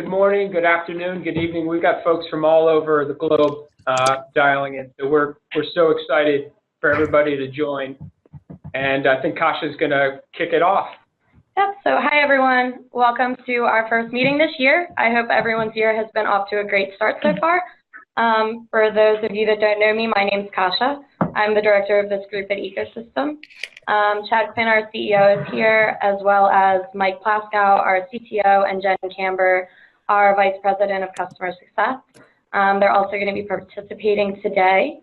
Good morning, good afternoon, good evening. We've got folks from all over the globe dialing in. So we're so excited for everybody to join. And I think Kasha's going to kick it off. Yep, so hi everyone. Welcome to our first meeting this year. I hope everyone's year has been off to a great start so far. For those of you that don't know me, my name's Kasha. I'm the director of this group at Ecosystem. Chad Quinn, our CEO, is here, as well as Mike Plaskow, our CTO, and Jen Camber, our Vice President of Customer Success. They're also going to be participating today.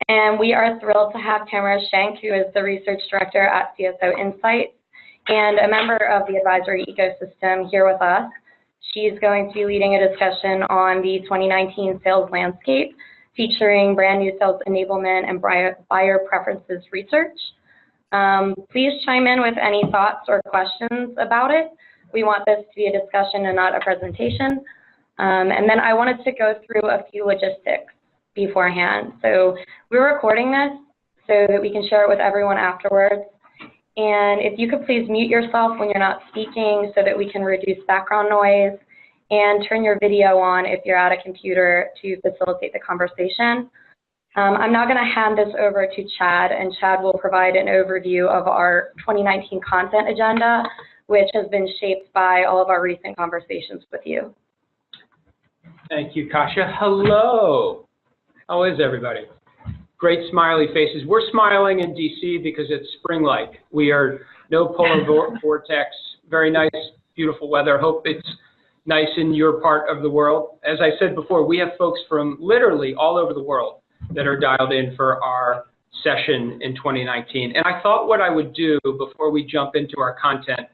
And we are thrilled to have Tamara Schenk, who is the Research Director at CSO Insights and a member of the advisory ecosystem, here with us. She's going to be leading a discussion on the 2019 sales landscape, featuring brand new sales enablement and buyer preferences research. Please chime in with any thoughts or questions about it. We want this to be a discussion and not a presentation. And then I wanted to go through a few logistics beforehand. So we're recording this so that we can share it with everyone afterwards. And if you could please mute yourself when you're not speaking so that we can reduce background noise, and turn your video on if you're at a computer to facilitate the conversation. I'm now going to hand this over to Chad, and Chad will provide an overview of our 2019 content agenda, which has been shaped by all of our recent conversations with you. Thank you, Kasha. Hello. How is everybody? Great smiley faces. We're smiling in DC because it's spring-like. We are no polar vortex, very nice, beautiful weather. Hope it's nice in your part of the world. As I said before, we have folks from literally all over the world that are dialed in for our session in 2019. And I thought what I would do before we jump into our content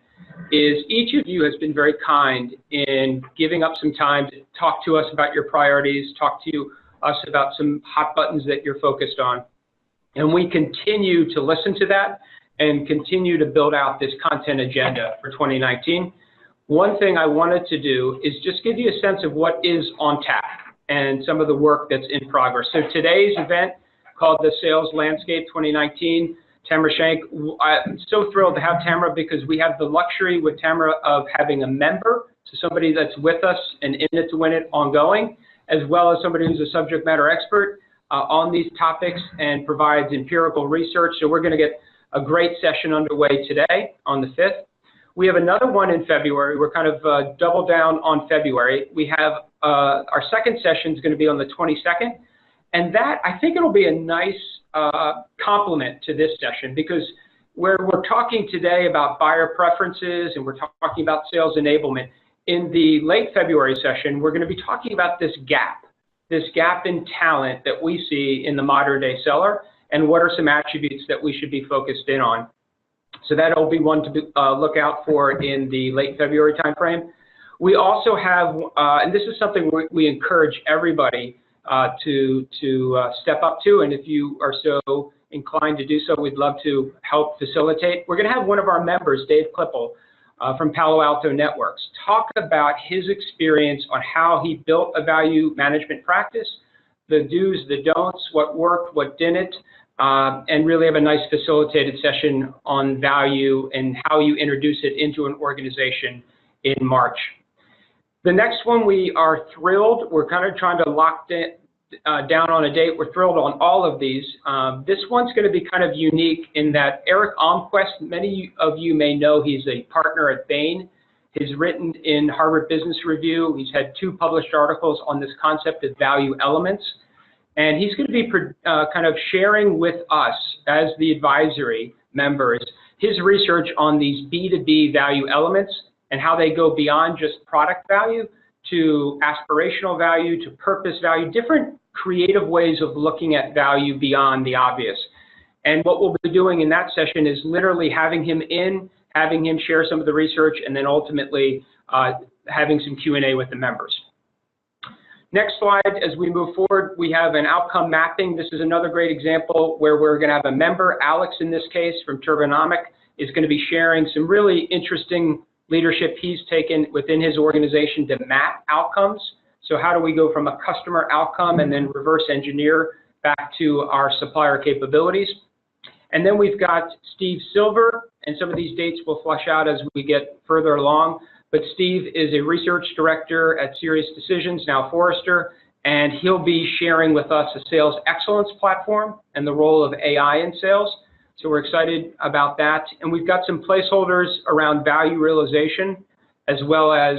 is each of you has been very kind in giving up some time to talk to us about your priorities, talk to us about some hot buttons that you're focused on. And we continue to listen to that and continue to build out this content agenda for 2019. One thing I wanted to do is just give you a sense of what is on tap and some of the work that's in progress. So today's event, called the Sales Landscape 2019, Tamara Schenk, I'm so thrilled to have Tamara because we have the luxury with Tamara of having a member, so somebody that's with us and in it to win it ongoing, as well as somebody who's a subject matter expert on these topics and provides empirical research. So we're going to get a great session underway today on the 5th. We have another one in February. We're kind of double down on February. We have our second session is going to be on the 22nd. And that, I think it'll be a nice complement to this session because where we're talking today about buyer preferences and we're talking about sales enablement, in the late February session, we're going to be talking about this gap in talent that we see in the modern day seller and what are some attributes that we should be focused in on. So that'll be one to look out for in the late February timeframe. We also have, and this is something we encourage everybody to step up to, and if you are so inclined to do so, we'd love to help facilitate. We're going to have one of our members, Dave Klippel, from Palo Alto Networks, talk about his experience on how he built a value management practice, the do's, the don'ts, what worked, what didn't, and really have a nice facilitated session on value and how you introduce it into an organization in March. The next one, we are thrilled. We're kind of trying to lock down on a date. We're thrilled on all of these. This one's going to be kind of unique in that Eric Almquist, many of you may know he's a partner at Bain. He's written in Harvard Business Review. He's had 2 published articles on this concept of value elements. And he's going to be kind of sharing with us as the advisory members his research on these B2B value elements and how they go beyond just product value to aspirational value, to purpose value, different creative ways of looking at value beyond the obvious. And what we'll be doing in that session is literally having him share some of the research, and then ultimately having some Q&A with the members. Next slide, as we move forward, we have an outcome mapping. This is another great example where we're going to have a member, Alex in this case, from Turbonomic, is going to be sharing some really interesting leadership he's taken within his organization to map outcomes. So how do we go from a customer outcome and then reverse engineer back to our supplier capabilities? And then we've got Steve Silver, and some of these dates will flush out as we get further along. but Steve is a research director at Serious Decisions, now Forrester, and he'll be sharing with us a sales excellence platform and the role of AI in sales. So we're excited about that. And we've got some placeholders around value realization, as well as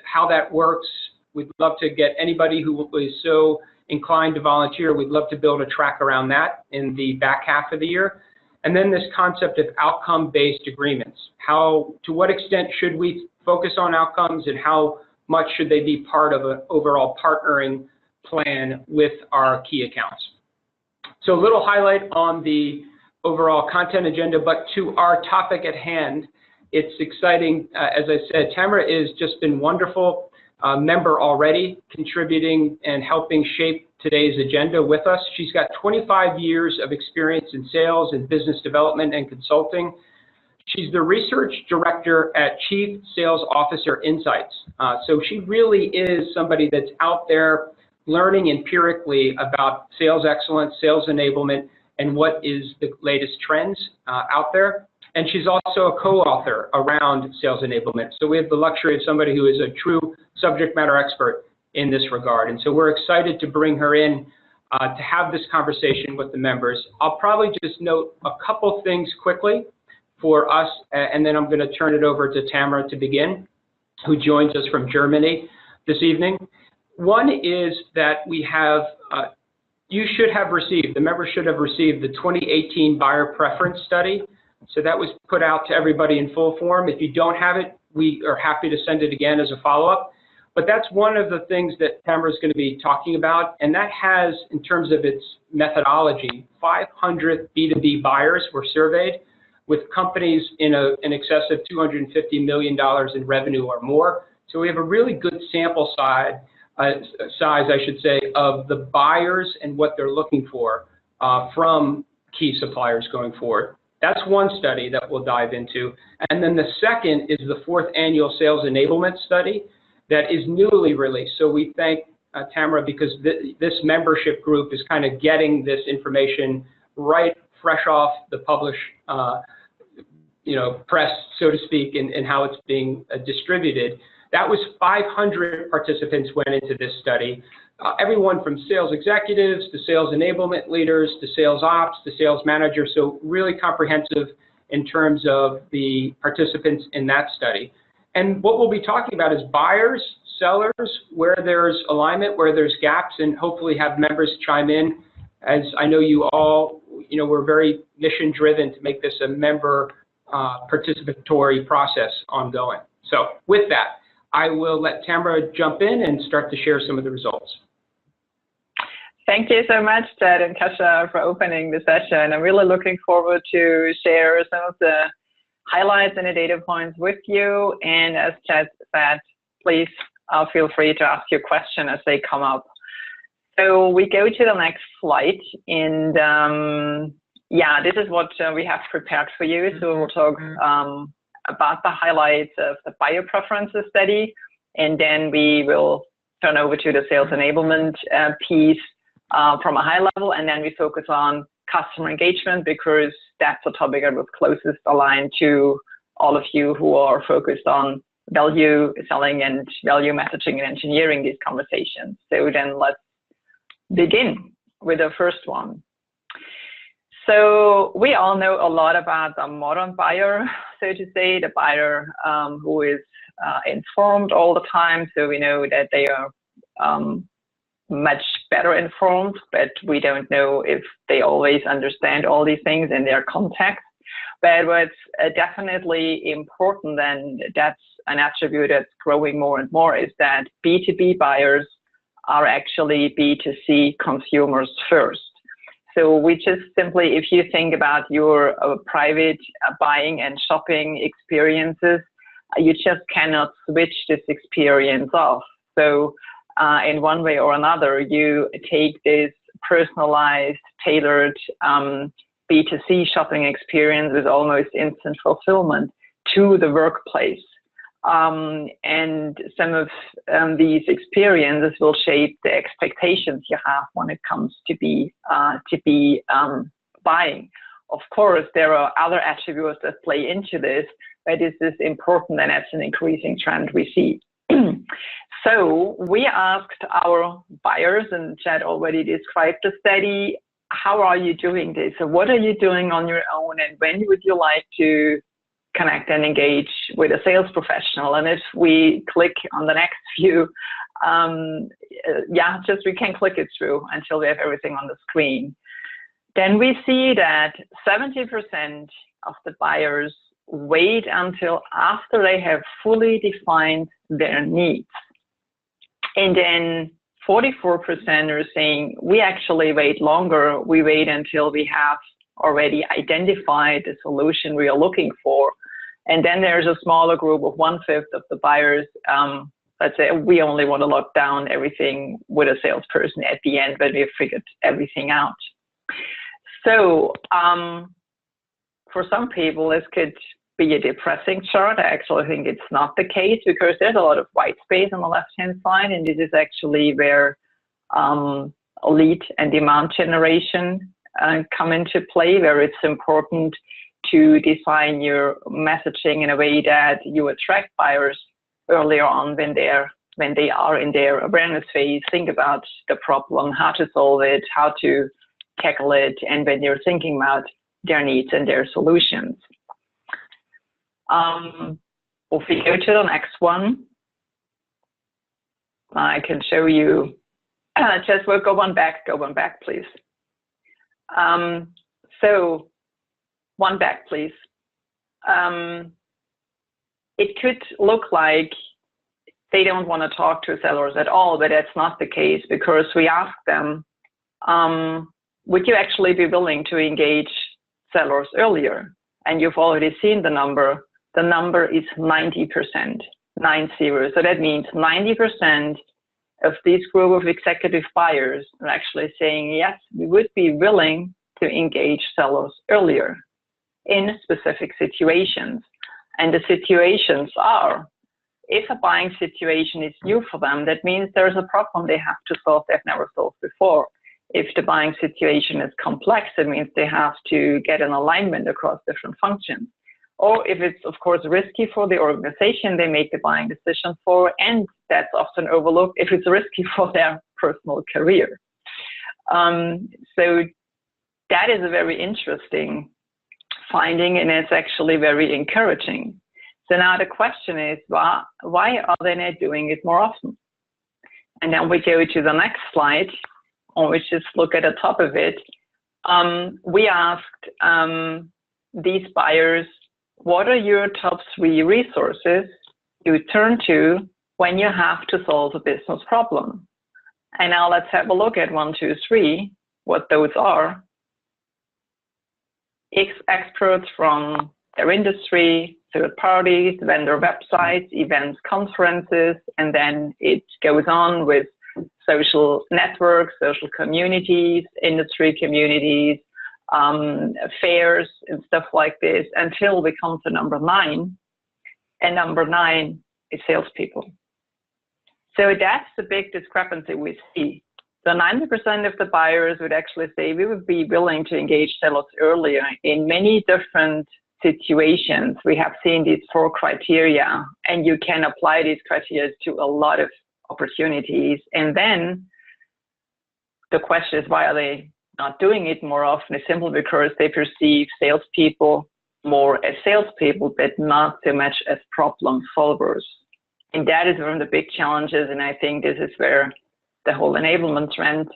how that works. We'd love to get anybody who is so inclined to volunteer. We'd love to build a track around that in the back half of the year. And then this concept of outcome-based agreements. To what extent should we focus on outcomes, and how much should they be part of an overall partnering plan with our key accounts? So a little highlight on the overall content agenda, but to our topic at hand, it's exciting. As I said, Tamara has just been wonderful member already, contributing and helping shape today's agenda with us. She's got 25 years of experience in sales and business development and consulting. She's the research director at Chief Sales Officer Insights. So she really is somebody that's out there learning empirically about sales excellence, sales enablement, and what is the latest trends out there. And she's also a co-author around sales enablement. So we have the luxury of somebody who is a true subject matter expert in this regard. And so we're excited to bring her in to have this conversation with the members. I'll probably just note a couple things quickly for us, and then I'm going to turn it over to Tamara to begin, who joins us from Germany this evening. One is that we have, the members should have received the 2018 buyer preference study. So that was put out to everybody in full form. If you don't have it, we are happy to send it again as a follow-up. But that's one of the things that Tamara is going to be talking about, and that has, in terms of its methodology, 500 B2B buyers were surveyed with companies in excess of $250 million in revenue or more. So we have a really good sample size, I should say, of the buyers and what they're looking for from key suppliers going forward. That's one study that we'll dive into. And then the second is the 4th annual sales enablement study that is newly released. So we thank Tamara, because this membership group is kind of getting this information right fresh off the published press, so to speak, and how it's being distributed. That was 500 participants went into this study. Everyone from sales executives to sales enablement leaders to sales ops to sales managers. So really comprehensive in terms of the participants in that study. And what we'll be talking about is buyers, sellers, where there's alignment, where there's gaps, and hopefully have members chime in. As I know you all, we're very mission driven to make this a member participatory process ongoing. So with that, I will let Tamara jump in and start to share some of the results. Thank you so much, Ted and Kasia, for opening the session. I'm really looking forward to share some of the highlights and the data points with you. And as Ted said, please feel free to ask your question as they come up. So we go to the next slide, and this is what we have prepared for you. So we'll talk about the highlights of the buyer preferences study, and then we will turn over to the sales enablement piece from a high level, and then we focus on customer engagement, because that's the topic that was closest aligned to all of you who are focused on value selling and value messaging and engineering these conversations. So then let's begin with the first one. So we all know a lot about the modern buyer, so to say, the buyer who is informed all the time. So we know that they are much better informed, but we don't know if they always understand all these things in their context. But what's definitely important, and that's an attribute that's growing more and more, is that B2B buyers are actually B2C consumers first. So we just simply, if you think about your private buying and shopping experiences, you just cannot switch this experience off. So in one way or another, you take this personalized, tailored B2C shopping experience with almost instant fulfillment to the workplace. And some of these experiences will shape the expectations you have when it comes to be buying. Of course, there are other attributes that play into this, but this is important, and that's an increasing trend we see. So we asked our buyers, and Chad already described the study, how are you doing this? So what are you doing on your own, and when would you like to connect and engage with a sales professional? And if we click on the next few, we can click it through until we have everything on the screen. Then we see that 70% of the buyers wait until after they have fully defined their needs. And then 44% are saying, we actually wait longer. We wait until we have already identified the solution we are looking for. And then there's a smaller group of 1/5 of the buyers, let's say we only want to lock down everything with a salesperson at the end when we've figured everything out. So for some people, this could be a depressing chart. I actually think it's not the case, because there's a lot of white space on the left-hand side, and this is actually where lead and demand generation come into play, where it's important to design your messaging in a way that you attract buyers earlier on when they are in their awareness phase. Think about the problem, how to solve it, how to tackle it, and when you're thinking about their needs and their solutions. If we go to the next one, I can show you, just we'll go one back, please. So one back, please. It could look like they don't want to talk to sellers at all, but that's not the case, because we asked them, would you actually be willing to engage sellers earlier? And you've already seen the number. The number is 90%, 90. So that means 90% of this group of executive buyers are actually saying, yes, we would be willing to engage sellers earlier in specific situations. And the situations are, if a buying situation is new for them, that means there's a problem they have to solve they've never solved before. If the buying situation is complex, it means they have to get an alignment across different functions. Or if it's, of course, risky for the organization they make the buying decision for, and that's often overlooked, if it's risky for their personal career. So that is a very interesting finding, and it's actually very encouraging. So now the question is, why are they not doing it more often? And then we go to the next slide, or we just look at the top of it. We asked these buyers, what are your top 3 resources you turn to when you have to solve a business problem? And now let's have a look at 1, 2, 3, what those are. Experts from their industry, third parties, vendor websites, events, conferences, and then it goes on with social networks, social communities, industry communities, fairs and stuff like this, until we come to number 9. And number 9 is salespeople. So that's the big discrepancy we see. So 90% of the buyers would actually say we would be willing to engage sellers earlier in many different situations. We have seen these 4 criteria, and you can apply these criteria to a lot of opportunities. And then the question is, why are they not doing it more often? It's simply because they perceive salespeople more as salespeople, but not so much as problem solvers. And that is one of the big challenges. And I think this is where the whole enablement trend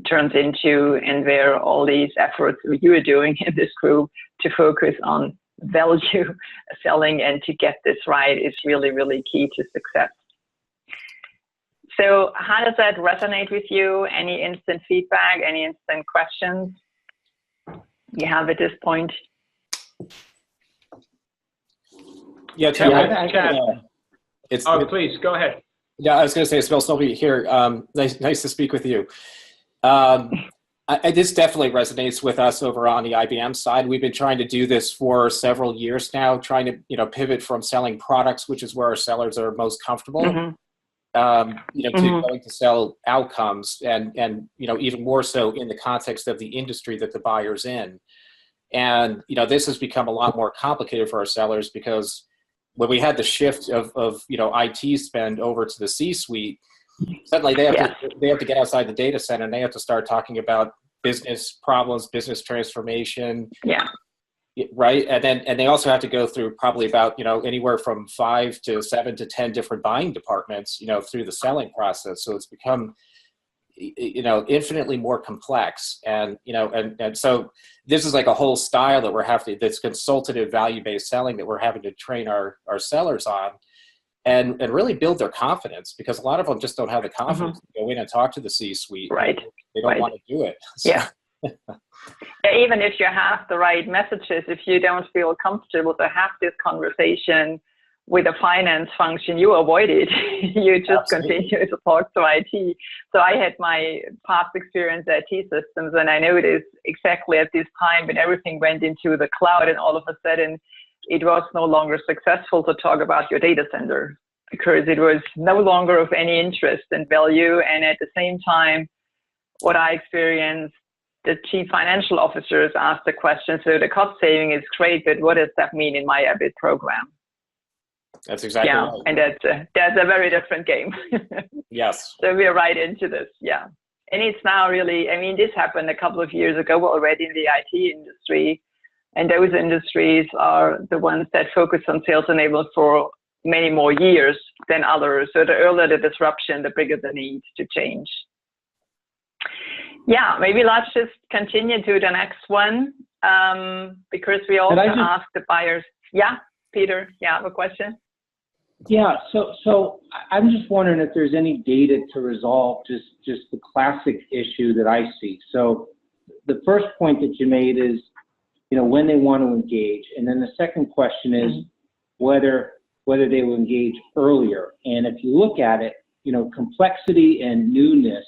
turns into, and where all these efforts you are doing in this group to focus on value selling and to get this right is really, really key to success. So how does that resonate with you? Any instant feedback, any instant questions you have at this point? Yeah, Chad. Please, go ahead. Yeah, I was going to say, it's Bill Sylvie here. Nice to speak with you. This definitely resonates with us over on the IBM side. We've been trying to do this for several years now, trying to pivot from selling products, which is where our sellers are most comfortable, to going to sell outcomes, and even more so in the context of the industry that the buyer's in. And, this has become a lot more complicated for our sellers because when we had the shift of IT spend over to the C-suite, suddenly they have to get outside the data center and they have to start talking about business problems, business transformation. Yeah. Right. And they also have to go through probably about, anywhere from 5 to 7 to 10 different buying departments, through the selling process. So it's become, infinitely more complex. And, and so this is like a whole style that we're having, this consultative value-based selling that we're having to train our sellers on and really build their confidence, because a lot of them just don't have the confidence to go in and talk to the C-suite. Right. They don't want to do it. So. Yeah. Even if you have the right messages, if you don't feel comfortable to have this conversation with a finance function, you avoid it. You just continue to talk to IT. So I had my past experience at T-Systems, and I noticed exactly at this time when everything went into the cloud and all of a sudden it was no longer successful to talk about your data center because it was no longer of any interest and value. And at the same time, what I experienced, the chief financial officers asked the question, so the cost saving is great, but what does that mean in my EBIT program? That's exactly right. And that's a very different game. Yes. So we're right into this, yeah. And it's now really, this happened a couple of years ago already in the IT industry, and those industries are the ones that focus on sales enablement for many more years than others. So the earlier the disruption, the bigger the need to change. Yeah, maybe let's just continue to the next one, because we also asked the buyers. Yeah, Peter, you have a question? Yeah, so I'm just wondering if there's any data to resolve just the classic issue that I see. So the first point that you made is, when they want to engage, and then the second question is whether they will engage earlier. And if you look at it, complexity and newness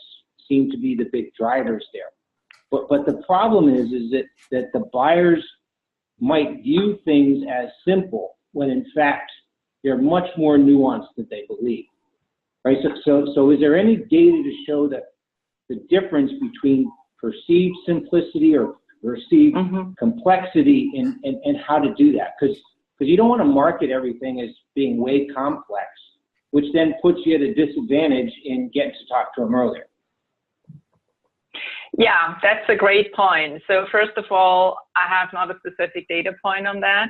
seem to be the big drivers there. But the problem is that the buyers might view things as simple when in fact they're much more nuanced than they believe, right? So is there any data to show that the difference between perceived simplicity or perceived complexity and how to do that? Because you don't want to market everything as being way complex, which then puts you at a disadvantage in getting to talk to them earlier. Yeah, that's a great point. So first of all, I have not a specific data point on that,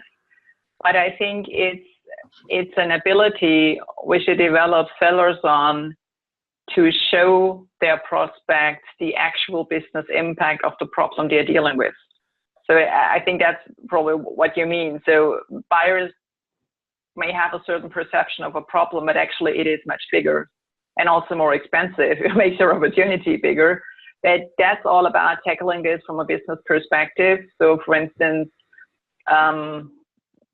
but I think it's an ability we should develop sellers on to show their prospects the actual business impact of the problem they're dealing with. So I think that's probably what you mean. So buyers may have a certain perception of a problem, but actually it is much bigger and also more expensive. It makes their opportunity bigger. That's all about tackling this from a business perspective. So for instance,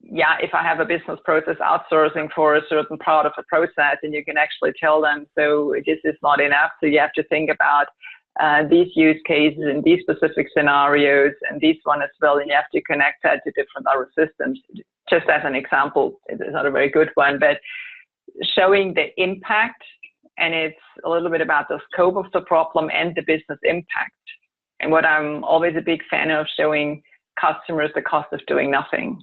if I have a business process outsourcing for a certain part of the process, and you can actually tell them, so this is not enough. So you have to think about these use cases and these specific scenarios and this one as well. And you have to connect that to different other systems. Just as an example, it's not a very good one, but showing the impact. And it's a little bit about the scope of the problem and the business impact. And what I'm always a big fan of, showing customers the cost of doing nothing,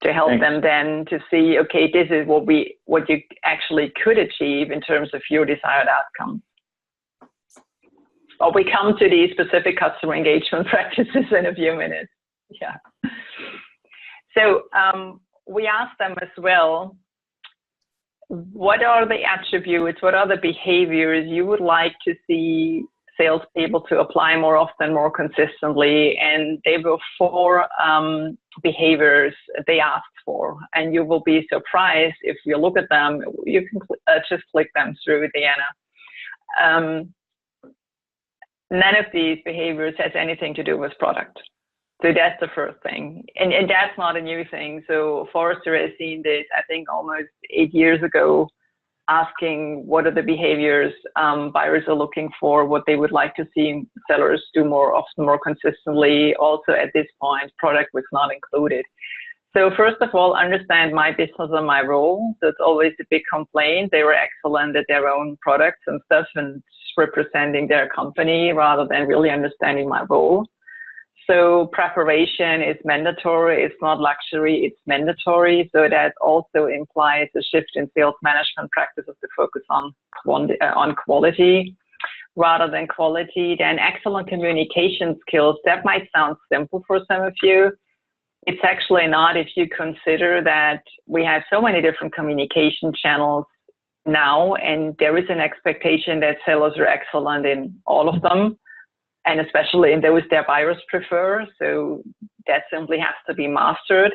to help them then to see, okay, this is what you actually could achieve in terms of your desired outcome. But we come to these specific customer engagement practices in a few minutes. Yeah. So we asked them as well, what are the attributes, what are the behaviors you would like to see salespeople to apply more often, more consistently? And there were 4 behaviors they asked for. And you will be surprised if you look at them. You can just click them through, Diana. None of these behaviors has anything to do with product. So that's the first thing. And that's not a new thing. So Forrester has seen this, I think, almost 8 years ago, asking what are the behaviors buyers are looking for, what they would like to see sellers do more often, more consistently. Also, at this point, product was not included. So first of all, understand my business and my role. That's always a big complaint. They were excellent at their own products and stuff and representing their company rather than really understanding my role. So preparation is mandatory. It's not luxury, it's mandatory. So that also implies a shift in sales management practices to focus on quality rather than quality. Then excellent communication skills. That might sound simple for some of you. It's actually not if you consider that we have so many different communication channels now, and there is an expectation that sellers are excellent in all of them, and especially in those their buyers prefer. So that simply has to be mastered.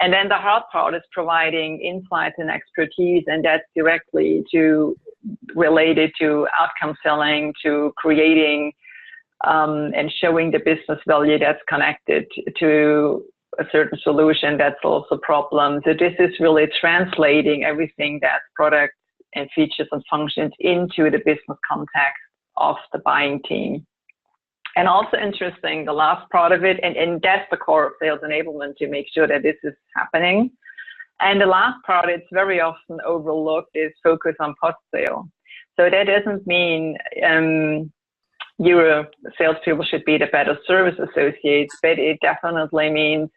And then the hard part is providing insights and expertise, and that's directly related to outcome selling, to creating and showing the business value that's connected to a certain solution that solves a problem. So this is really translating everything that's product and features and functions into the business context of the buying team. And also interesting, the last part of it, and that's the core of sales enablement, to make sure that this is happening. And the last part, it's very often overlooked, is focus on post-sale. So that doesn't mean your salespeople should be the better service associates, but it definitely means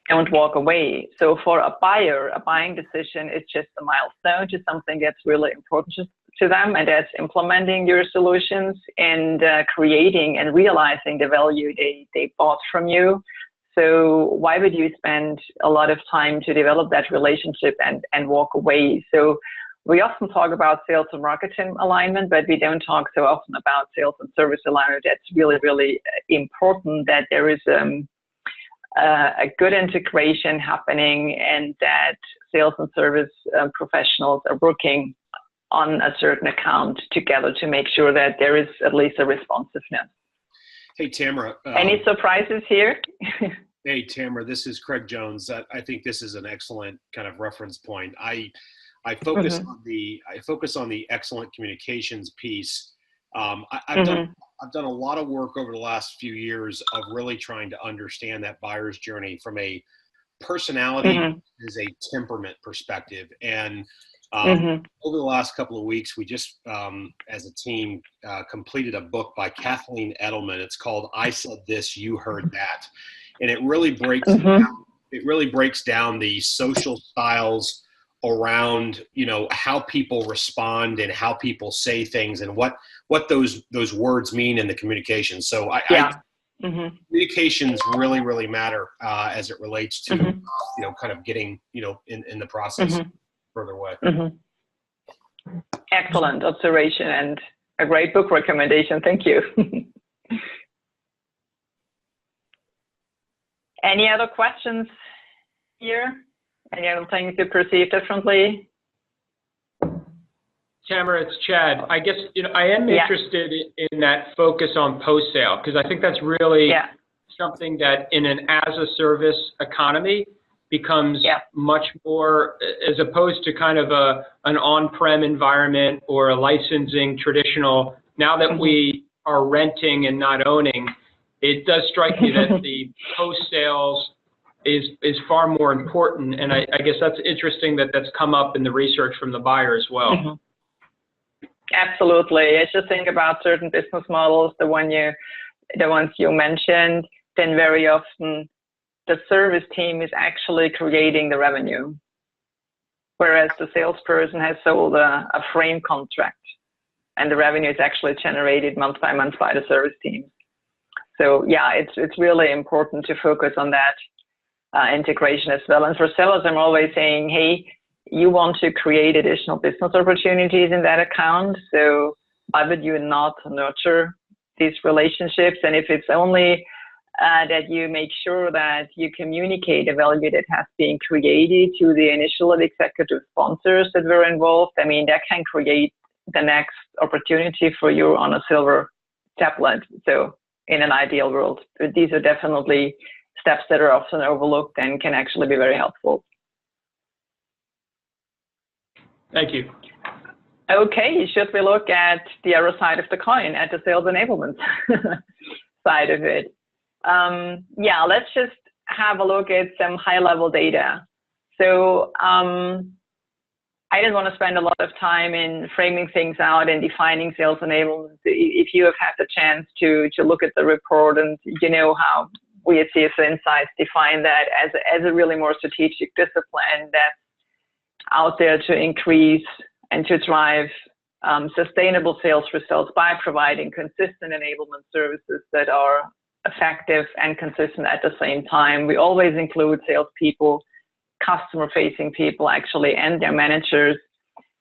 don't walk away. So for a buyer, a buying decision is just a milestone, just something that's really important to them, and that's implementing your solutions and creating and realizing the value they bought from you. So why would you spend a lot of time to develop that relationship and walk away? So we often talk about sales and marketing alignment, but we don't talk so often about sales and service alignment. That's really, really important, that there is a good integration happening, and that sales and service professionals are working on a certain account together to make sure that there is at least a responsiveness. Hey, Tamara. Any surprises here? Hey, Tamara, this is Craig Jones. I think this is an excellent kind of reference point. I focus on the excellent communications piece. I've done a lot of work over the last few years of really trying to understand that buyer's journey from a personality as a temperament perspective. And over the last couple of weeks, we just, as a team, completed a book by Kathleen Edelman. It's called "I Said This, You Heard That," and it really breaks down the social styles around, you know, how people respond and how people say things and what those words mean in the communication. So communications really matter as it relates to you know, kind of getting, you know, in the process further away. Excellent observation and a great book recommendation. Thank you. Any other questions here? Any other things you perceive differently? Tamara, it's Chad. I guess, you know, I am interested in that focus on post-sale, because I think that's really something that in an as-a-service economy becomes much more, as opposed to kind of an on-prem environment or a licensing traditional. Now that we are renting and not owning, it does strike me that the post-sales is far more important, and I guess that's interesting that that's come up in the research from the buyer as well. Absolutely. I just think about certain business models, the ones you mentioned, then very often the service team is actually creating the revenue, whereas the salesperson has sold a frame contract, and the revenue is actually generated month by month by the service team. So yeah, it's really important to focus on that integration as well. And for sellers, I'm always saying, hey, you want to create additional business opportunities in that account, so why would you not nurture these relationships? And if it's only that you make sure that you communicate the value that has been created to the initial executive sponsors that were involved, I mean, that can create the next opportunity for you on a silver tablet. So in an ideal world, these are definitely steps that are often overlooked and can actually be very helpful. Thank you. Okay, should we look at the other side of the coin, at the sales enablement side of it? Yeah, let's just have a look at some high-level data. So I didn't want to spend a lot of time in framing things out and defining sales enablement. If you have had the chance to look at the report, and you know how we at CSO Insights define that as a really more strategic discipline that's out there to increase and to drive sustainable sales results by providing consistent enablement services that are effective and consistent at the same time. We always include salespeople, customer-facing people actually, and their managers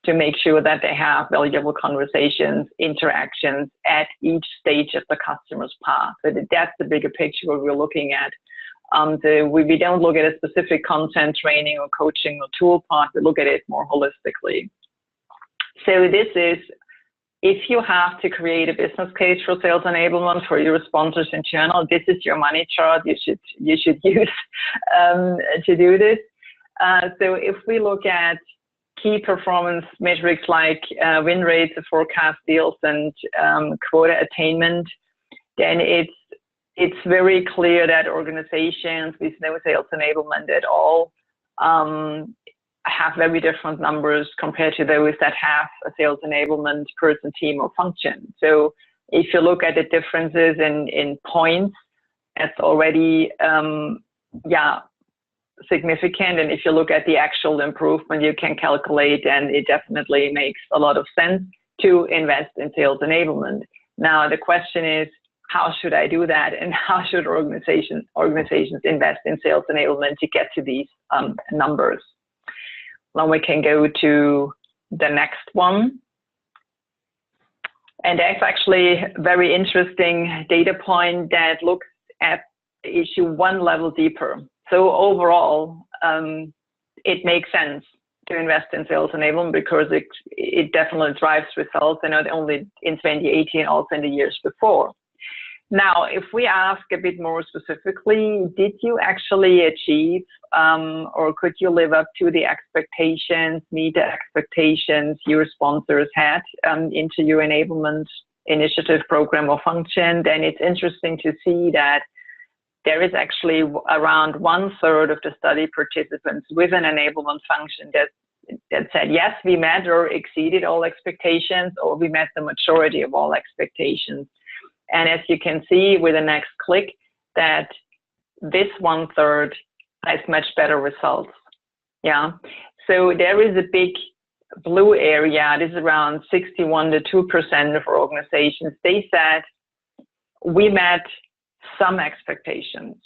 to make sure that they have valuable conversations, interactions at each stage of the customer's path. So that's the bigger picture we're looking at. We don't look at a specific content, training, or coaching or tool part. We look at it more holistically. So this is, if you have to create a business case for sales enablement for your sponsors and channel, this is your money chart you should use to do this. So if we look at key performance metrics like win rates, forecast deals, and quota attainment, then it's very clear that organizations with no sales enablement at all have very different numbers compared to those that have a sales enablement person, team, or function. So if you look at the differences in points, that's already significant. And if you look at the actual improvement, you can calculate, and it definitely makes a lot of sense to invest in sales enablement. Now, the question is, how should I do that? And how should organizations invest in sales enablement to get to these numbers? Then we can go to the next one. And that's actually a very interesting data point that looks at the issue one level deeper. So overall, it makes sense to invest in sales enablement because it definitely drives results, and not only in 2018, also in the years before. Now, if we ask a bit more specifically, did you actually achieve or could you live up to the expectations, meet the expectations your sponsors had into your enablement initiative, program, or function? Then it's interesting to see that there is actually around 1/3 of the study participants with an enablement function that said, yes, we met or exceeded all expectations, or we met the majority of all expectations. And as you can see with the next click, that this 1/3 has much better results. Yeah. So there is a big blue area. This is around 61 to 2% of organizations. They said we met some expectations.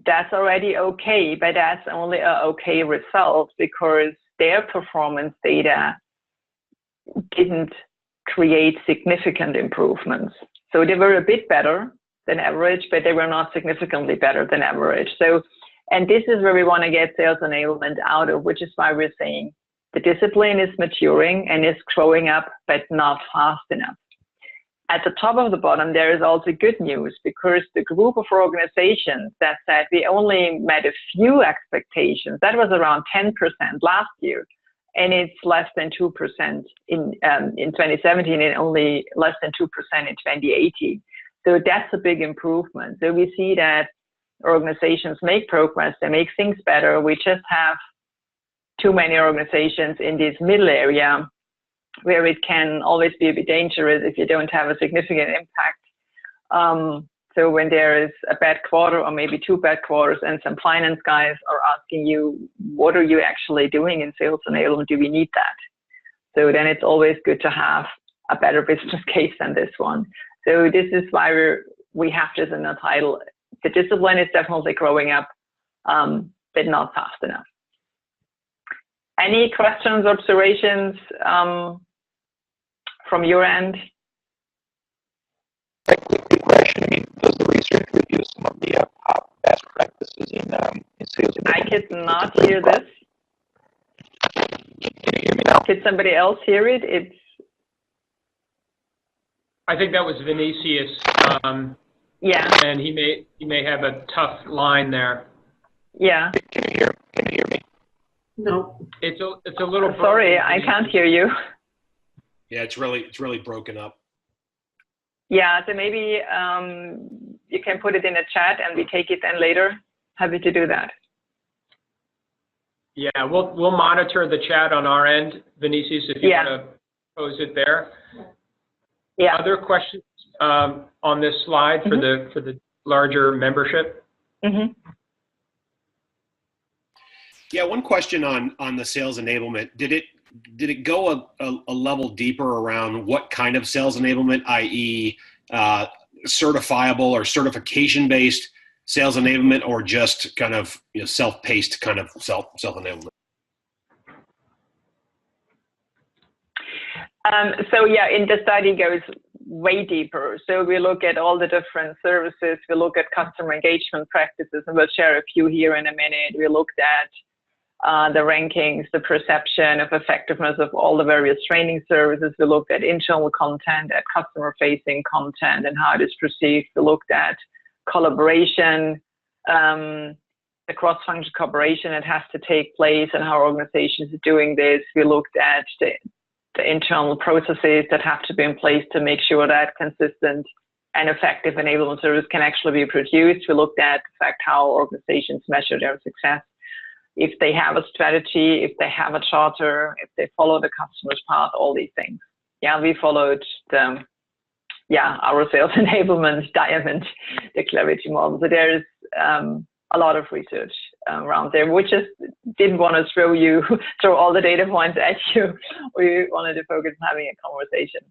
That's already okay, but that's only an okay result because their performance data didn't create significant improvements. So they were a bit better than average, but they were not significantly better than average. So, and this is where we want to get sales enablement out of, which is why we're saying the discipline is maturing and is growing up, but not fast enough. At the top of the bottom, there is also good news because the group of organizations that said we only met a few expectations, that was around 10% last year. And it's less than 2% in 2017 and only less than 2% in 2018. So that's a big improvement. So we see that organizations make progress, they make things better. We just have too many organizations in this middle area where it can always be a bit dangerous if you don't have a significant impact. So when there is a bad quarter or maybe 2 bad quarters and some finance guys are asking you, what are you actually doing in sales enablement? Do we need that? So then it's always good to have a better business case than this one. So this is why we have this in the title. The discipline is definitely growing up, but not fast enough. Any questions, observations from your end? A quick question. I mean, does the research review some of the top best practices in sales? I could not hear this. Can you hear me now? Could somebody else hear it? I think that was Vinicius. Yeah. And he may have a tough line there. Yeah. Can you hear me? No. It's a little. Sorry, I can't hear you. Yeah, it's really broken up. Yeah, so maybe you can put it in a chat and we take it then later. Happy to do that. Yeah, we'll monitor the chat on our end, Vinicius, if you Yeah. want to pose it there. Yeah. Other questions on this slide for the larger membership? Mm-hmm. Yeah, one question on the sales enablement. Did it go a level deeper around what kind of sales enablement, i.e., certifiable or certification-based sales enablement, or just kind of self-paced kind of self-enablement? So yeah, in the study goes way deeper. So we look at all the different services. We look at customer engagement practices, and we'll share a few here in a minute. We looked at the rankings, the perception of effectiveness of all the various training services. We looked at internal content, at customer-facing content, and how it is perceived. We looked at collaboration, the cross-functional cooperation that has to take place, and how organizations are doing this. We looked at the internal processes that have to be in place to make sure that consistent and effective enablement service can actually be produced. We looked at the fact how organizations measure their success, if they have a strategy, if they have a charter, if they follow the customer's path, all these things. Yeah, we followed our sales enablement diamond, the clarity model. So there's a lot of research around there. We just didn't want to throw all the data points at you. We wanted to focus on having a conversation.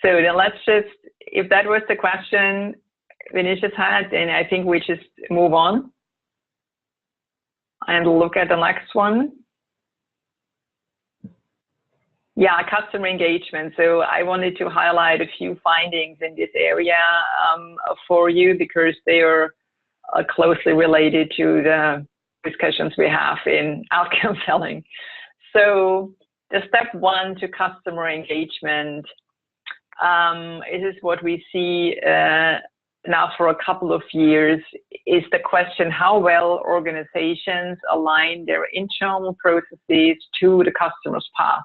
So then let's just, if that was the question Vinicius had, then I think we just move on and look at the next one. Yeah, customer engagement. So I wanted to highlight a few findings in this area for you, because they are closely related to the discussions we have in outcome selling. So the step one to customer engagement, this is what we see now for a couple of years, is the question how well organizations align their internal processes to the customer's path.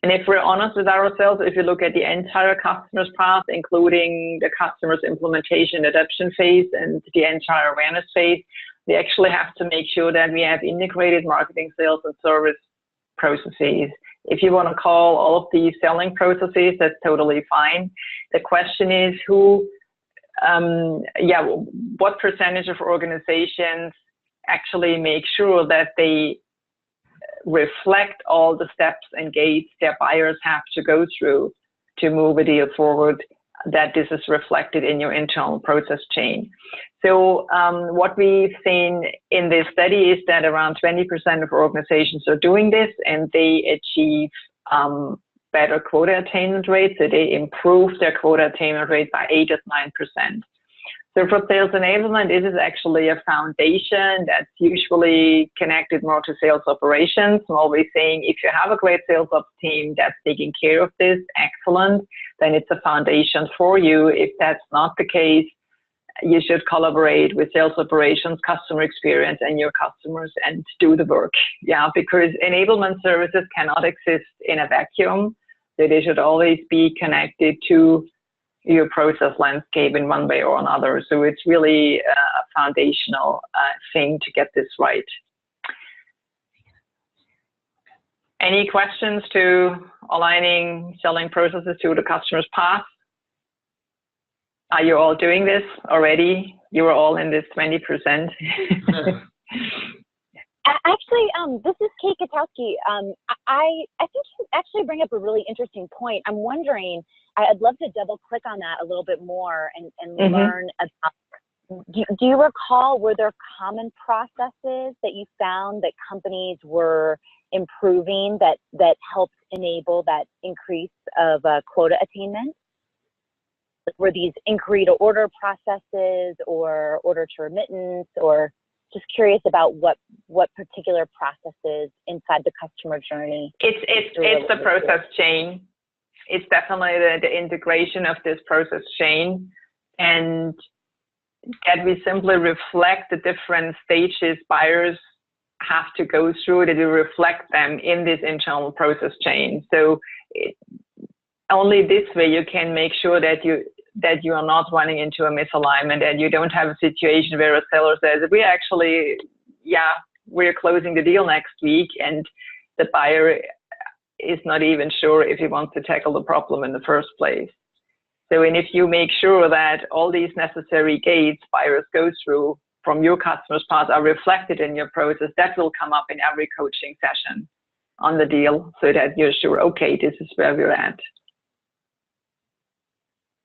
And if we're honest with ourselves, if you look at the entire customer's path, including the customer's implementation adoption phase and the entire awareness phase, we actually have to make sure that we have integrated marketing, sales, and service processes. If you want to call all of these selling processes, that's totally fine. The question is what percentage of organizations actually make sure that they reflect all the steps and gates their buyers have to go through to move a deal forward, that this is reflected in your internal process chain. So what we've seen in this study is that around 20% of organizations are doing this, and they achieve better quota attainment rates. So they improve their quota attainment rate by 8 to 9%. So for sales enablement, this is actually a foundation that's usually connected more to sales operations. I'm always saying, if you have a great sales ops team that's taking care of this, excellent, then it's a foundation for you. If that's not the case, you should collaborate with sales operations, customer experience, and your customers and do the work. Yeah, because enablement services cannot exist in a vacuum. So they should always be connected to your process landscape in one way or another. So it's really a foundational thing to get this right. Any questions to aligning selling processes to the customer's path? Are you all doing this already? You were all in this 20%. Actually, this is Kate Katowski. I think you actually bring up a really interesting point. I'm wondering, I'd love to double click on that a little bit more and learn about, do you recall, were there common processes that you found that companies were improving that helped enable that increase of quota attainment? Were these inquiry to order processes or order to remittance, or just curious about what particular processes inside the customer journey? It's the process chain. It's definitely the integration of this process chain, and that we simply reflect the different stages buyers have to go through, that we reflect them in this internal process chain. So only this way you can make sure that you are not running into a misalignment, and you don't have a situation where a seller says, we actually, we're closing the deal next week, and the buyer is not even sure if he wants to tackle the problem in the first place. So, and if you make sure that all these necessary gates buyers go through from your customer's part are reflected in your process, that will come up in every coaching session on the deal, so that you're sure, okay, this is where we're at.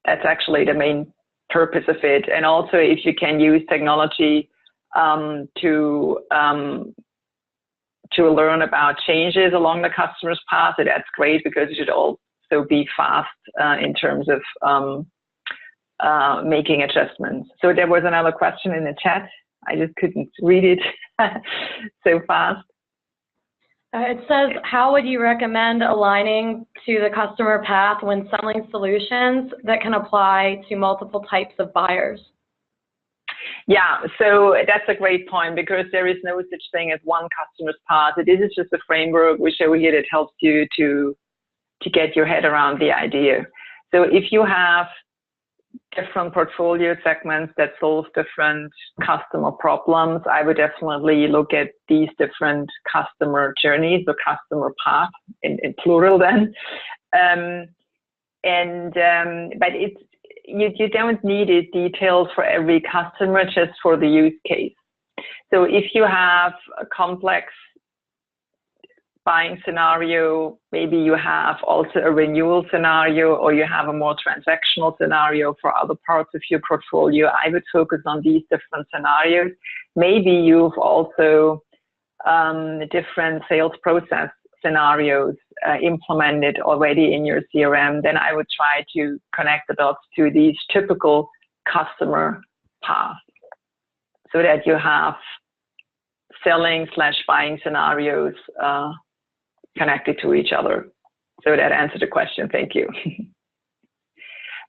That's actually the main purpose of it. And also, if you can use technology to learn about changes along the customer's path, that's great, because it should also be fast in terms of making adjustments. So there was another question in the chat. I just couldn't read it so fast. It says, how would you recommend aligning to the customer path when selling solutions that can apply to multiple types of buyers? Yeah, so that's a great point, because there is no such thing as one customer's path. This is just a framework we show here that helps you to get your head around the idea. So if you have different portfolio segments that solve different customer problems, I would definitely look at these different customer journeys or customer paths in plural then. But you don't need it detailed for every customer, just for the use case. So if you have a complex buying scenario, maybe you have also a renewal scenario, or you have a more transactional scenario for other parts of your portfolio, I would focus on these different scenarios. Maybe you've also different sales process scenarios implemented already in your CRM, then I would try to connect the dots to these typical customer paths, so that you have selling/buying scenarios connected to each other. So that answered the question. Thank you.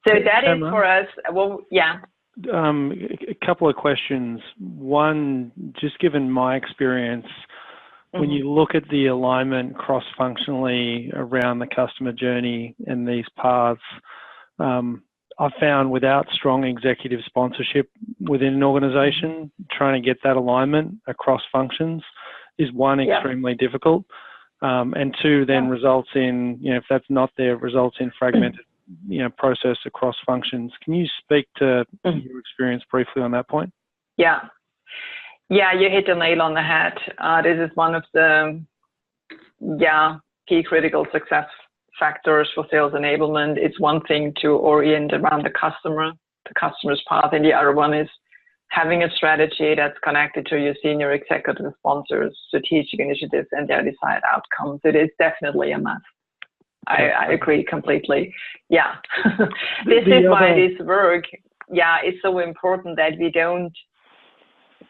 So that is for us. Well, yeah. A couple of questions. One, just given my experience, when you look at the alignment cross-functionally around the customer journey and these paths, I've found without strong executive sponsorship within an organization, trying to get that alignment across functions is one, extremely difficult. And two, then results in, if that's not there, results in fragmented, process across functions. Can you speak to your experience briefly on that point? Yeah, you hit the nail on the head. This is one of the, key critical success factors for sales enablement. It's one thing to orient around the customer's path, and the other one is having a strategy that's connected to your senior executive sponsors, strategic initiatives, and their desired outcomes. It is definitely a must. I agree completely. Yeah. This is why this work, is so important, that we don't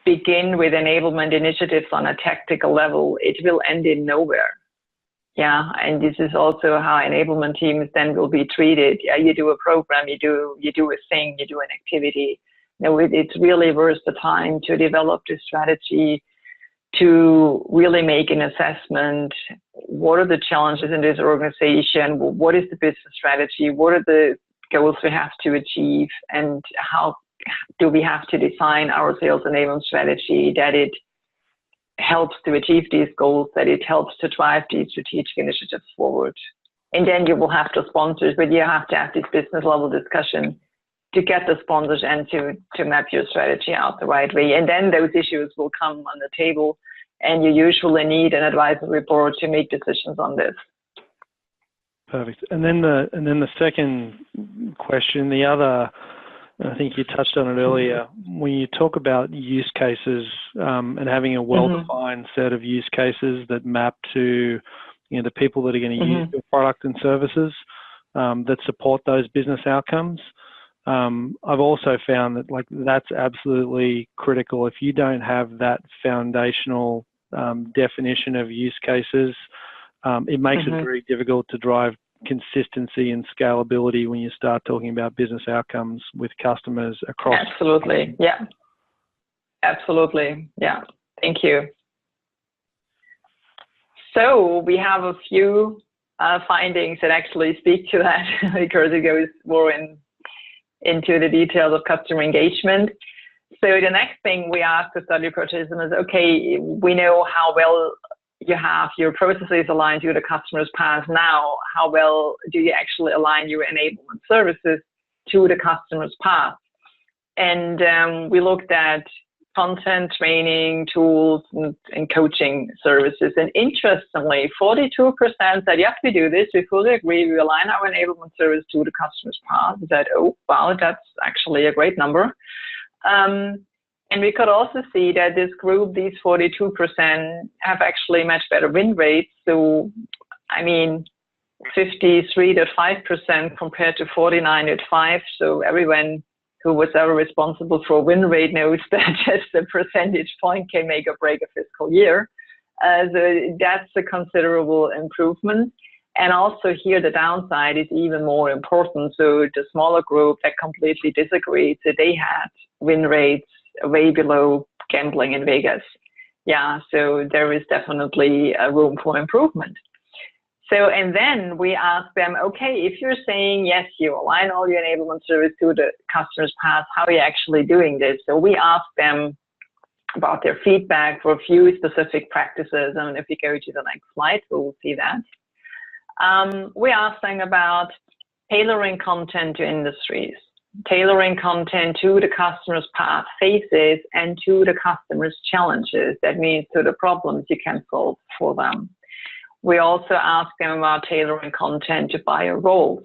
begin with enablement initiatives on a tactical level. It will end in nowhere. Yeah, and this is also how enablement teams then will be treated. Yeah, you do a program, you do a thing, you do an activity. It's really worth the time to develop this strategy, to really make an assessment. What are the challenges in this organization? What is the business strategy? What are the goals we have to achieve? And how do we have to design our sales enablement strategy that it helps to achieve these goals, that it helps to drive these strategic initiatives forward? And then you will have the sponsors, but you have to have this business level discussion to get the sponsors and to map your strategy out the right way. And then those issues will come on the table, and you usually need an advisory board to make decisions on this. Perfect. And then the second question, the other, I think you touched on it earlier, when you talk about use cases and having a well-defined set of use cases that map to the people that are going to use your product and services that support those business outcomes. I've also found that that's absolutely critical. If you don't have that foundational definition of use cases, it makes it very difficult to drive consistency and scalability when you start talking about business outcomes with customers across. Absolutely. Yeah. Absolutely. Yeah. Thank you. So we have a few findings that actually speak to that because it goes more into the details of customer engagement. So the next thing we ask the study participants, okay, we know how well you have your processes aligned to the customer's path now. How well do you actually align your enablement services to the customer's path? And we looked at content, training, tools, and coaching services. And interestingly, 42% said, yes, we do this. We fully agree. We align our enablement service to the customer's path. We said, oh, wow, that's actually a great number. And we could also see that this group, these 42%, have actually much better win rates. So, I mean, 53.5% compared to 49.5%. So everyone who was ever responsible for win rate knows that just a percentage point can make or break a fiscal year. So that's a considerable improvement. And also here, the downside is even more important. So the smaller group that completely disagreed, so they had win rates way below gambling in Vegas. Yeah, so there is definitely a room for improvement. So, and then we ask them, okay, if you're saying, yes, you align all your enablement service to the customer's path, how are you actually doing this? So we ask them about their feedback for a few specific practices. And if you go to the next slide, we'll see that. We ask them about tailoring content to industries, tailoring content to the customer's path phases and to the customer's challenges. That means to the problems you can solve for them. We also ask them about tailoring content to buyer roles.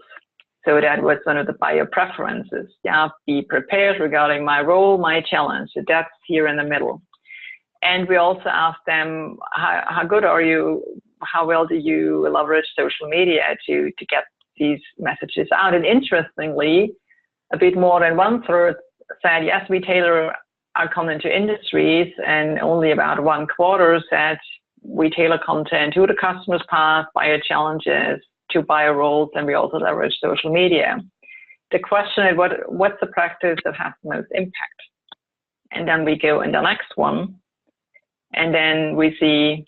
So that was one of the buyer preferences. Yeah, be prepared regarding my role, my challenge. So that's here in the middle. And we also ask them, how good are you? How well do you leverage social media to get these messages out? And interestingly, a bit more than 1/3 said, yes, we tailor our content to industries, and only about 1/4 said we tailor content to the customer's path, buyer challenges, to buyer roles, and we also leverage social media. The question is, what's the practice that has the most impact? And then we go in the next one, and then we see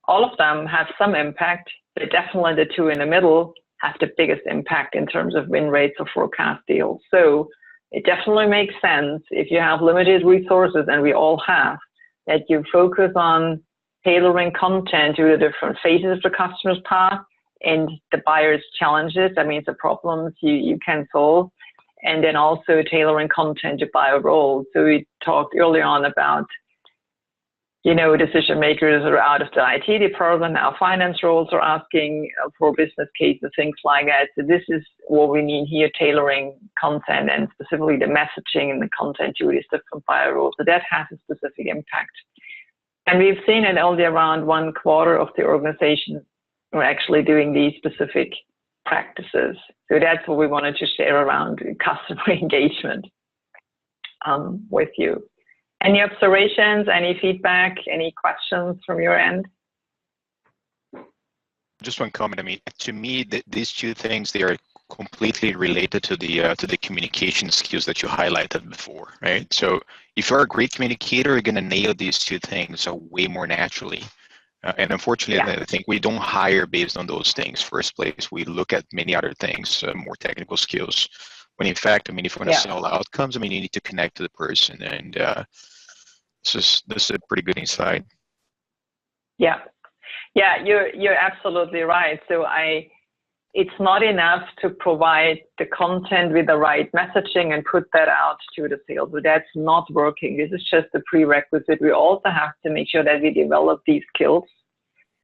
all of them have some impact, but definitely the two in the middle have the biggest impact in terms of win rates or forecast deals. So it definitely makes sense if you have limited resources, and we all have, that you focus on tailoring content to the different phases of the customer's path and the buyer's challenges. That means the problems you can solve, and then also tailoring content to buyer roles. So we talked earlier on about, you know, decision makers are out of the IT department, our finance roles are asking for business cases, things like that. So this is what we mean here, tailoring content and specifically the messaging and the content to these different buyer roles. So that has a specific impact. And we've seen it only around 1/4 of the organization are actually doing these specific practices. So that's what we wanted to share around customer engagement with you. Any observations, any feedback, any questions from your end? Just one comment. I mean, to me, these two things, they are completely related to the communication skills that you highlighted before, right? So if you're a great communicator, you're going to nail these two things way more naturally. And unfortunately, I think we don't hire based on those things. First place, we look at many other things, more technical skills. When in fact, I mean, if you want to sell outcomes, I mean, you need to connect to the person, and this is a pretty good insight. Yeah, you're absolutely right. So it's not enough to provide the content with the right messaging and put that out to the field. So that's not working. This is just a prerequisite. We also have to make sure that we develop these skills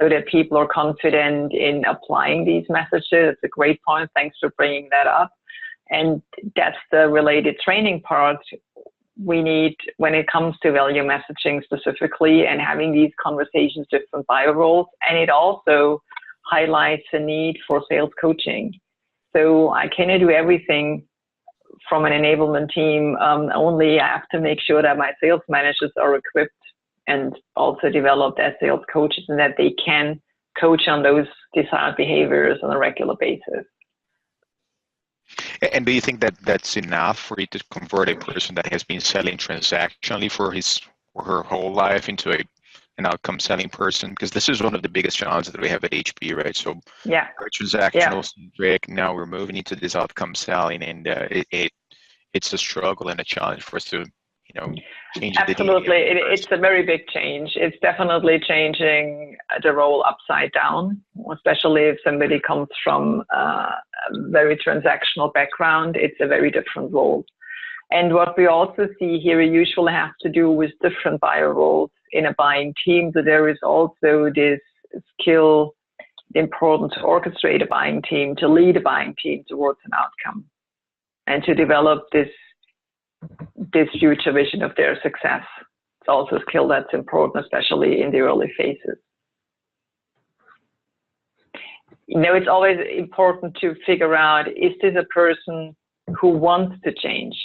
so that people are confident in applying these messages. It's a great point. Thanks for bringing that up. And that's the related training part we need when it comes to value messaging specifically and having these conversations with different buyer roles. And it also highlights the need for sales coaching. So I cannot do everything from an enablement team. Only I have to make sure that my sales managers are equipped and also developed as sales coaches, and that they can coach on those desired behaviors on a regular basis. And do you think that that's enough for you to convert a person that has been selling transactionally for his or her whole life into an outcome selling person? Because this is one of the biggest challenges that we have at HP, right? So we're transactional centric. Now we're moving into this outcome selling, and it's a struggle and a challenge for us to, changing Absolutely. the It's a very big change. It's definitely changing the role upside down, especially if somebody comes from a very transactional background. It's a very different role. And what we also see here, we usually have to do with different buyer roles in a buying team. So there is also this skill important to orchestrate a buying team, to lead a buying team towards an outcome, and to develop this future vision of their success. It's also a skill that's important, especially in the early phases. It's always important to figure out, is this a person who wants to change?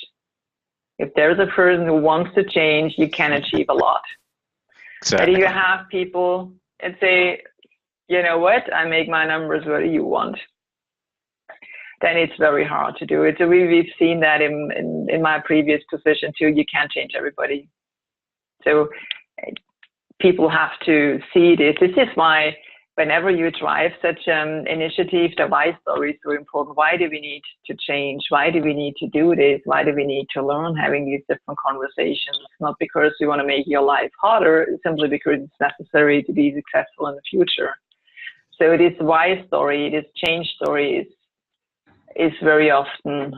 If there's a person who wants to change, you can achieve a lot. Exactly. But if you have people and say, you know what, I make my numbers, what do you want? Then it's very hard to do it. So we've seen that in my previous position too. You can't change everybody. So people have to see this. This is why whenever you drive such an initiative, the why story is so important. Why do we need to change? Why do we need to do this? Why do we need to learn having these different conversations? Not because we want to make your life harder, simply because it's necessary to be successful in the future. So this why story, this change story is very often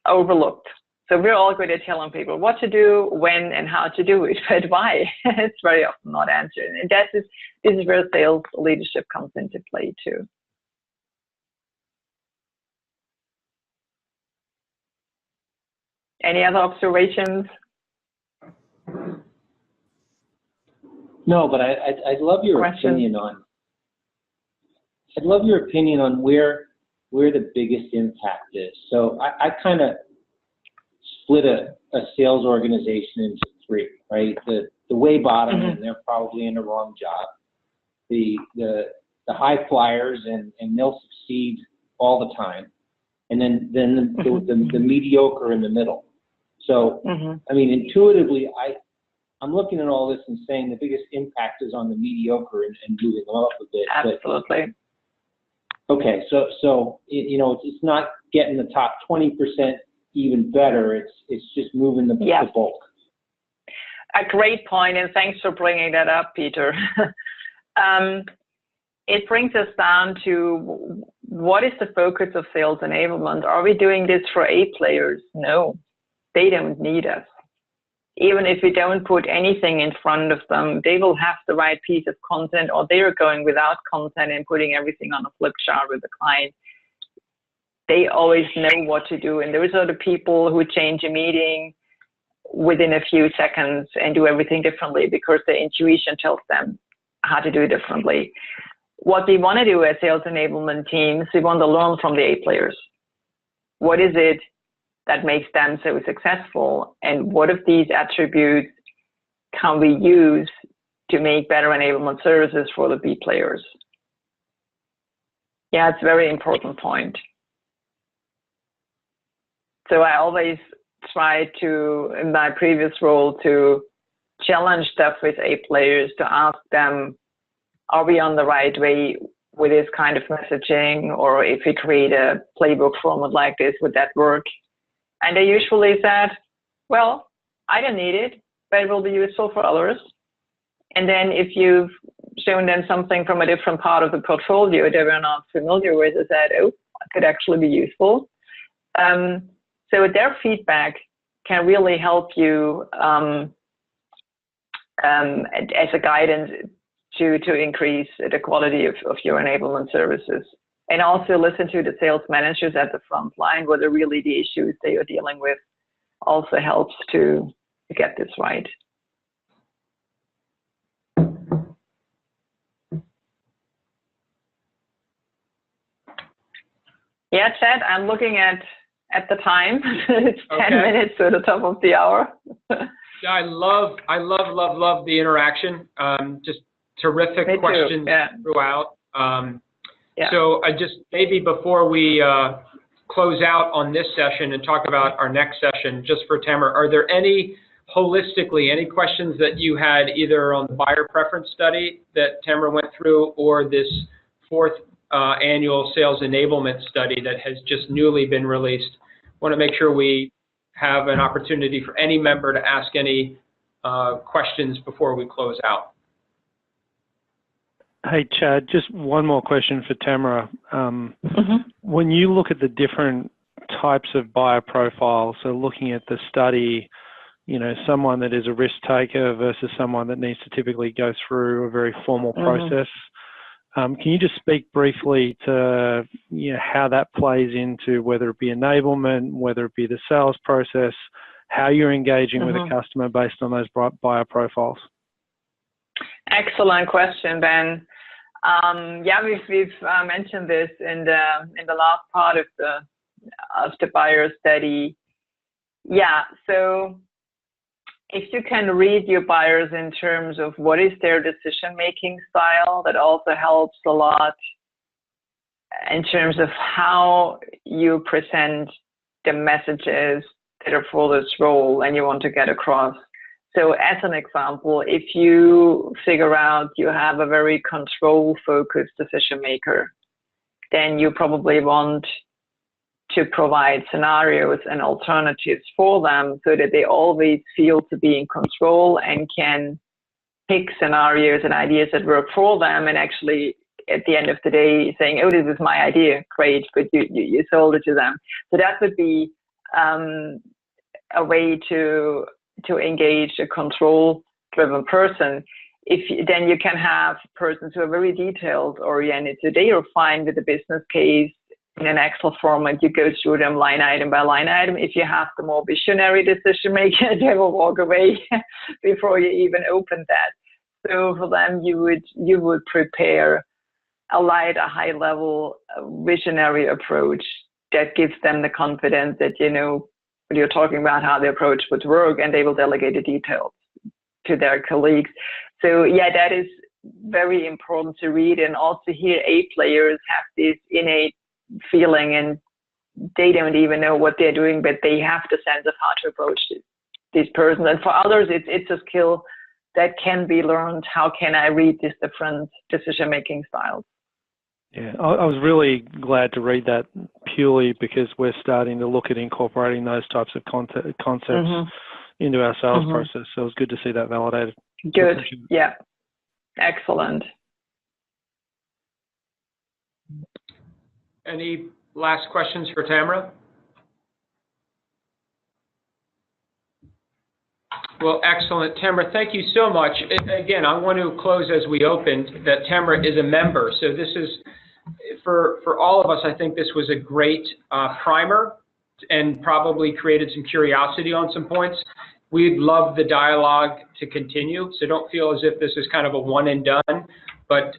overlooked. So we're all good at telling people what to do, when, and how to do it, but why? It's very often not answered. And this is where sales leadership comes into play too. Any other observations? No, but I'd love your opinion on. I'd love your opinion on where the biggest impact is. So I kind of split a sales organization into three, right? The way bottom, and they're probably in the wrong job. The high flyers, and they'll succeed all the time. And then the mediocre in the middle. So, I mean, intuitively, I'm looking at all this and saying the biggest impact is on the mediocre and moving them up a bit. Absolutely. Okay, so it's not getting the top 20% even better. It's just moving the bulk. A great point, and thanks for bringing that up, Peter. It brings us down to what is the focus of sales enablement? Are we doing this for A players? No, they don't need us. Even if we don't put anything in front of them, they will have the right piece of content, or they're going without content and putting everything on a flip chart with the client. They always know what to do. And those are the people who change a meeting within a few seconds and do everything differently because their intuition tells them how to do it differently. What we want to do as sales enablement teams, we want to learn from the A players. What is it that makes them so successful? And what of these attributes can we use to make better enablement services for the B players? Yeah, it's a very important point. So I always try to, in my previous role, to challenge stuff with A players, to ask them, are we on the right way with this kind of messaging? Or if we create a playbook format like this, would that work? And they usually said, well, I don't need it, but it will be useful for others. And then if you've shown them something from a different part of the portfolio they were not familiar with, they said, oh, it could actually be useful. So their feedback can really help you as a guidance to increase the quality of your enablement services. And also listen to the sales managers at the front line, what are really the issues they are dealing with, also helps to get this right. Yeah, Chad, I'm looking at the time. It's 10 minutes to the top of the hour. Yeah, I love the interaction. Just terrific questions throughout. So I just, maybe before we close out on this session and talk about our next session, just for Tamara, are there any questions that you had either on the buyer preference study that Tamara went through, or this fourth annual sales enablement study that has just newly been released? Want to make sure we have an opportunity for any member to ask any questions before we close out. Hey, Chad, just one more question for Tamara. When you look at the different types of buyer profiles, so looking at the study, you know, someone that is a risk taker versus someone that needs to typically go through a very formal process, can you just speak briefly to, you know, how that plays into whether it be enablement, whether it be the sales process, how you're engaging with a customer based on those buyer profiles? Excellent question, Ben. Yeah, we've mentioned this in the last part of the buyer study. Yeah, so if you can read your buyers in terms of what is their decision-making style, that also helps a lot in terms of how you present the messages that are for this role and you want to get across. So as an example, if you figure out you have a very control-focused decision maker, then you probably want to provide scenarios and alternatives for them so that they always feel to be in control and can pick scenarios and ideas that work for them, and actually at the end of the day saying, oh, this is my idea, great, but you sold it to them. So that would be a way to engage a control-driven person. Then you can have persons who are very detailed oriented. So they are fine with the business case in an Excel format. You go through them line item by line item. If you have the more visionary decision maker, they will walk away before you even open that. So for them, you would prepare a high level visionary approach that gives them the confidence that, you know, when you're talking about how the approach would work, and they will delegate the details to their colleagues. So yeah, that is very important to read. And also here, A players have this innate feeling, and they don't even know what they're doing, but they have the sense of how to approach this person. And for others, it's a skill that can be learned. How can I read these different decision-making styles? Yeah, I was really glad to read that, purely because we're starting to look at incorporating those types of concepts into our sales process. So it was good to see that validated. Good. Yeah. Excellent. Any last questions for Tamara? Well, excellent. Tamara, thank you so much. Again, I want to close as we opened that Tamara is a member. So this is, for all of us, I think this was a great primer and probably created some curiosity on some points. We'd love the dialogue to continue, so don't feel as if this is kind of a one and done. But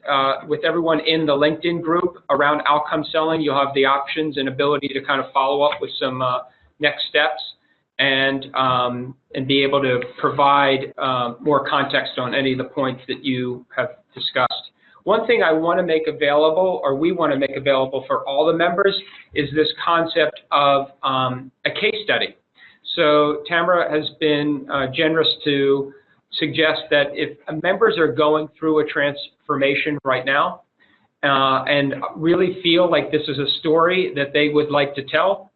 with everyone in the LinkedIn group around outcome selling, you'll have the options and ability to kind of follow up with some next steps and be able to provide more context on any of the points that you have discussed. One thing I want to make available, or we want to make available for all the members, is this concept of a case study. So Tamara has been generous to suggest that if members are going through a transformation right now and really feel like this is a story that they would like to tell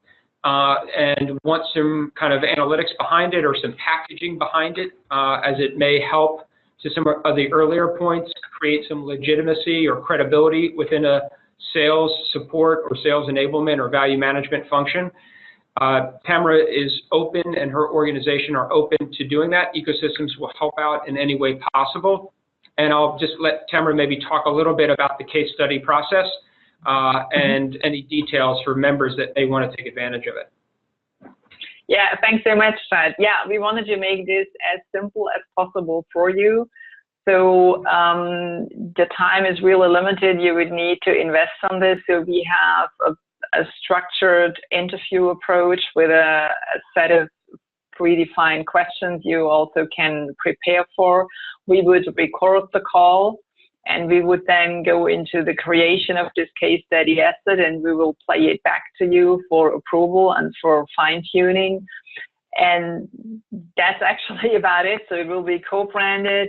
and want some kind of analytics behind it or some packaging behind it, as it may help, to some of the earlier points, create some legitimacy or credibility within a sales support or sales enablement or value management function. Tamara is open, and her organization are open to doing that. Ecosystems will help out in any way possible. And I'll just let Tamara maybe talk a little bit about the case study process and any details for members that may want to take advantage of it. Yeah, thanks so much, Chad. Yeah, we wanted to make this as simple as possible for you. So the time is really limited. You would need to invest on this. So we have a structured interview approach with a set of predefined questions you also can prepare for. We would record the call, and we would then go into the creation of this case study asset, and we will play it back to you for approval and for fine-tuning. And that's actually about it. So it will be co-branded.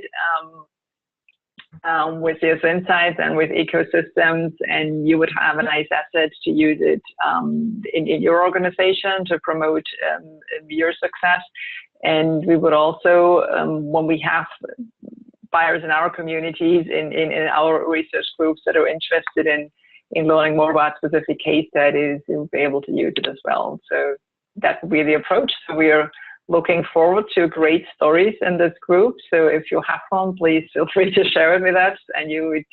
with these insights and with ecosystems, and you would have a nice asset to use it in your organization to promote your success. And we would also, when we have buyers in our communities, in our research groups that are interested in learning more about specific case studies, you'll be able to use it as well. So that would be the approach. So we are looking forward to great stories in this group. So if you have one, please feel free to share it with us, and you would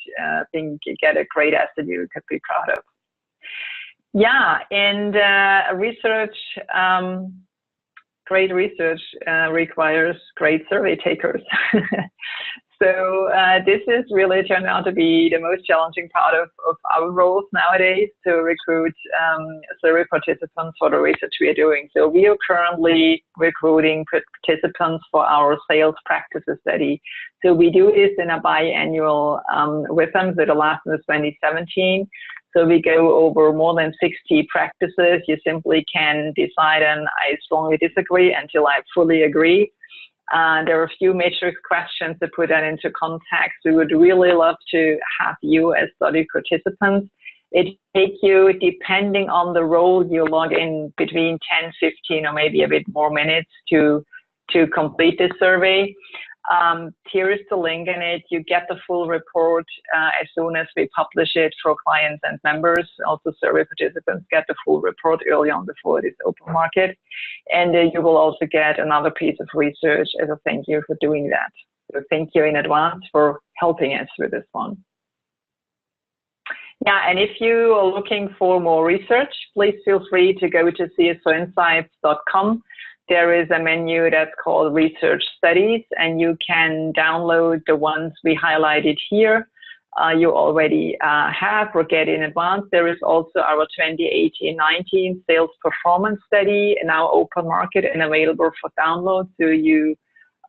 think you get a great asset you could be proud of. Yeah, and research, great research requires great survey takers. So this is really turned out to be the most challenging part of our roles nowadays, to recruit survey participants for the research we are doing. So we are currently recruiting participants for our sales practices study. So we do this in a biannual rhythm, so the last one is 2017. So we go over more than 60 practices. You simply can decide, and I strongly disagree, until I fully agree. There are a few matrix questions to put that into context. We would really love to have you as study participants. It takes you, depending on the role, you log in between 10, 15, or maybe a bit more minutes to complete this survey. Here is the link in it. You get the full report as soon as we publish it for clients and members. Also, survey participants get the full report early on before it is open market. And you will also get another piece of research as a thank you for doing that. So thank you in advance for helping us with this one. Yeah, and if you are looking for more research, please feel free to go to csoinsights.com. There is a menu that's called Research Studies, and you can download the ones we highlighted here. You already have or get in advance. There is also our 2018-19 sales performance study, now open market and available for download. So you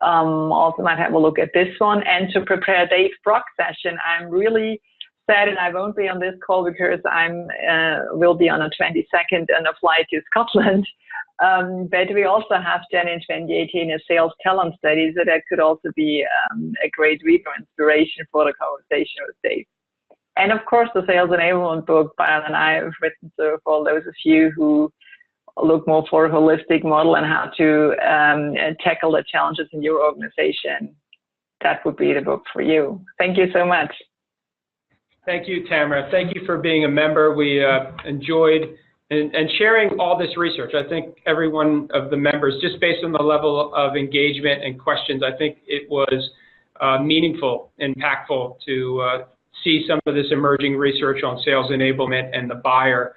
also might have a look at this one. And to prepare Dave Brock's session, I'm really sad, and I won't be on this call because I'm will be on the 22nd on a flight to Scotland. But we also have done in 2018 a sales talent study, so that could also be a great read or inspiration for the conversation with Dave. And of course, the sales enablement book Bayan and I have written, so for all those of you who look more for a holistic model and how to tackle the challenges in your organization, that would be the book for you. Thank you so much. Thank you, Tamara. Thank you for being a member. We enjoyed and sharing all this research. I think every one of the members, just based on the level of engagement and questions, I think it was meaningful, impactful to see some of this emerging research on sales enablement and the buyer.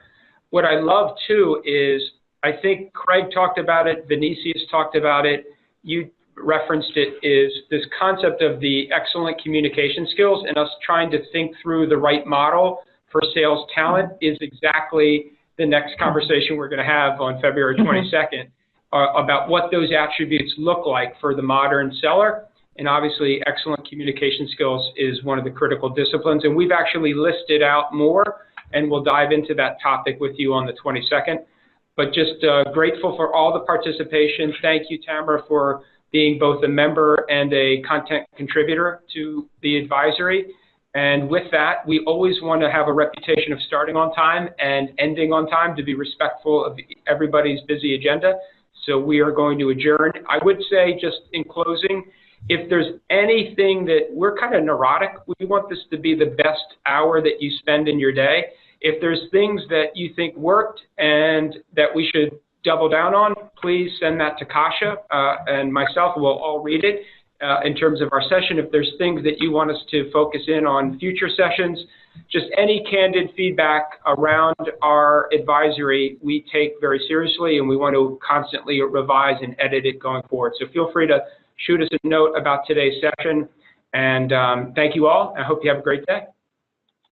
What I love too is, I think Craig talked about it, Vinicius talked about it, you referenced it, is this concept of the excellent communication skills and us trying to think through the right model for sales talent is exactly the next conversation we're going to have on February 22nd about what those attributes look like for the modern seller. And obviously, excellent communication skills is one of the critical disciplines. And we've actually listed out more, and we'll dive into that topic with you on the 22nd. But just grateful for all the participation. Thank you, Tamara, for being both a member and a content contributor to the advisory. And with that, we always want to have a reputation of starting on time and ending on time to be respectful of everybody's busy agenda. So we are going to adjourn. I would say, just in closing, if there's anything that we're kind of neurotic, we want this to be the best hour that you spend in your day. If there's things that you think worked and that we should double down on, please send that to Kasia and myself. We'll all read it. In terms of our session, if there's things that you want us to focus in on future sessions, just any candid feedback around our advisory, we take very seriously, and we want to constantly revise and edit it going forward. So feel free to shoot us a note about today's session, and thank you all. I hope you have a great day.